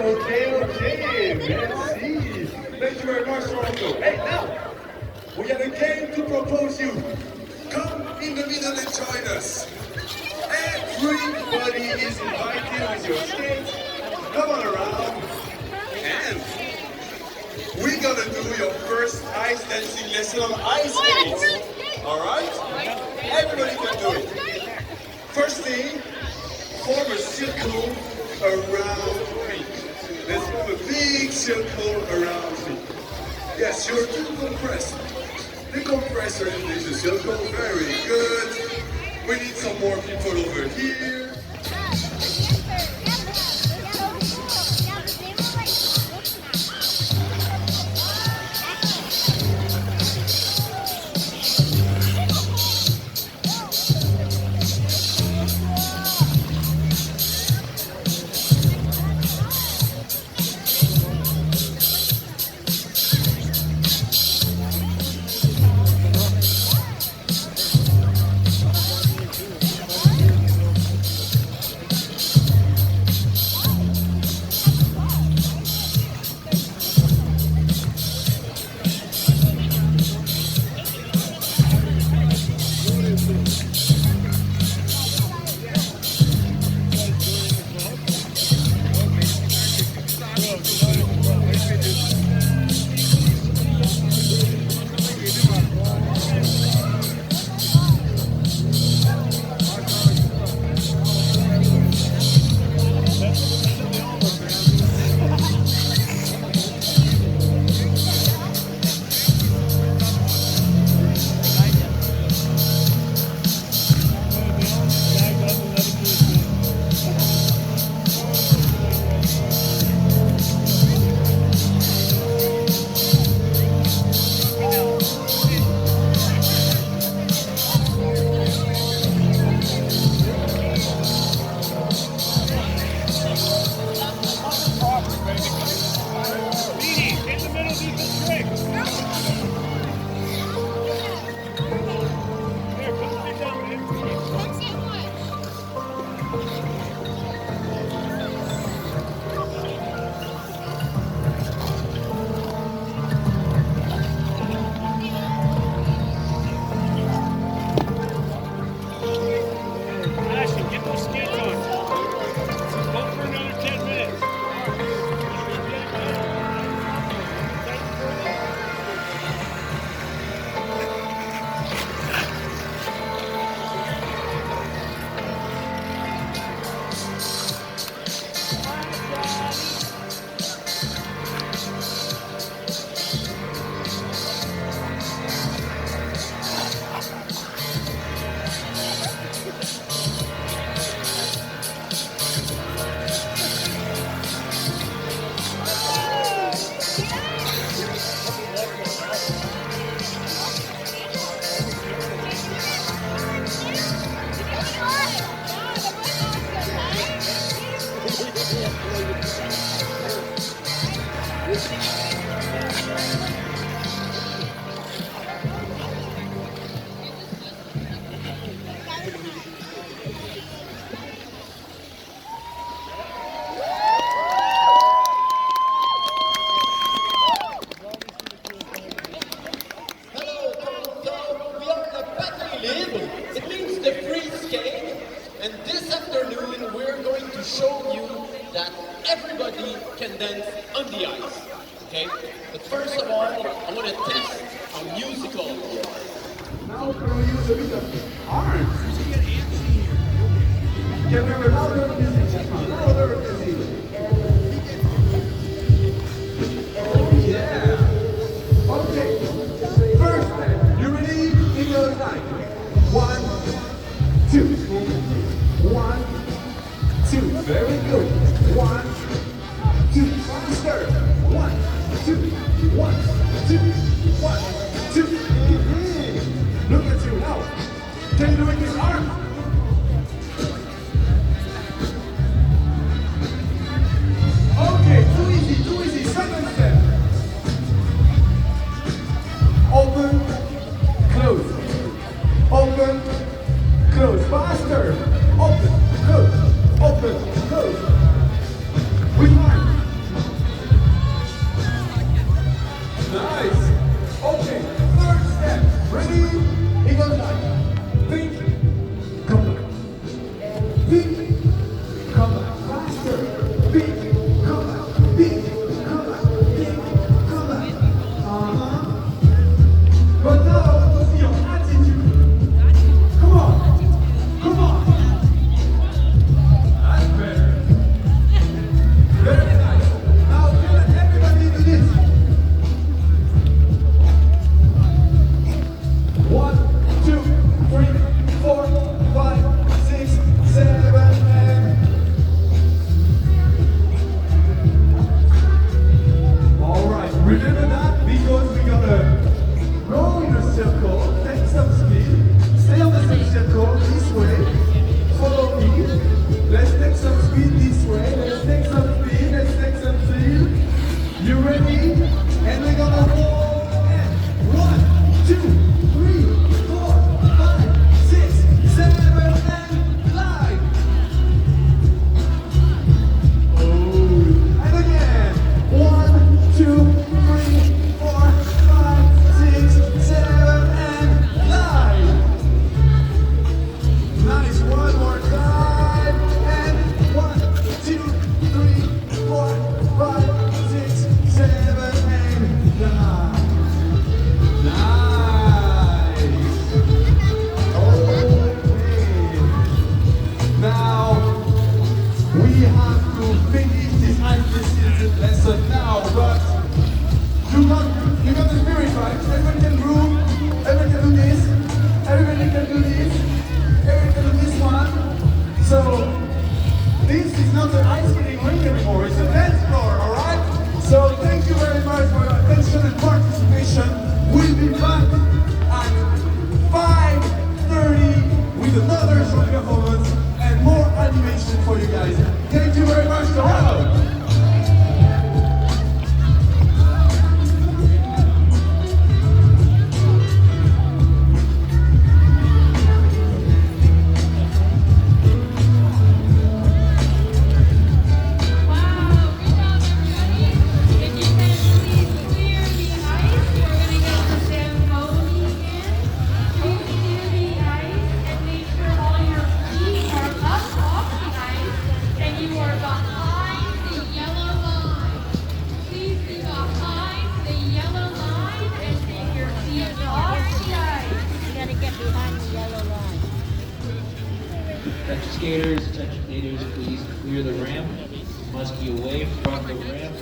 Okay, merci. Thank you very much, Toronto. Hey, now, we have a game to propose you. Come in the middle and join us. Everybody is invited with your skates. Come on around. And we're gonna do your first ice dancing lesson on ice skates. Alright? Everybody can do it. First thing, form a circle around me. Let's form a big circle around me. Yes, you're too compressed. The compressor is the circle. Very good. We need some more people over here. It means the free skate, and this afternoon we're going to show you that everybody can dance on the ice, okay? But first of all, I want to test how musical you are. Now we're going to use a bit of arms. Get remember, louder music, louder music. Oh yeah. Okay. First step. You ready? It goes like 1, 2. 1, 2. Very good. 1, 2. Faster. 1, 2. 1, 2. 1, 2. Look at you now. Can you do it with his arm? Okay, too easy. Second step. Open, close. Open, close. Faster. Open, close. Open, close. With arm. Nice. Okay, third step. Ready? It goes like think, come back. Think, come back. Faster. Think, come back. Think, come back. Think, come back. But now I want to see your attitude. Come on. Come on. That's better. Very nice. Now can everybody do this? 1, 2, 3, 4, 5, 6, 7, 8. Alright, remember that because we're gonna go in a circle, take some speed, stay on the same circle this way, follow me. Let's take some speed this way, let's take some speed, You ready? And we're gonna roll and 1, 2, 3, 4, 5, 6, 7, and glide. Oh, and again. 1, 2, 3, 4, 5, 6, 7, and glide. Nice. One more time. And 1, 2, 3, 4, 5, 6, 7, and glide. Nice. Okay. Now we have to finish this ice lesson now, but you got the spirit, right? Everybody can groove, everybody can do this, everybody can do this, everybody can do this one. So this is not an ice skating rink anymore, it's a dance floor, alright? So thank you very much for your attention and participation. We'll be back at 5:30 with another short performance and more animation for you guys. Thank you very much, Toronto! Attention skaters, attention skaters, please clear the ramp. You must be away from the ramp.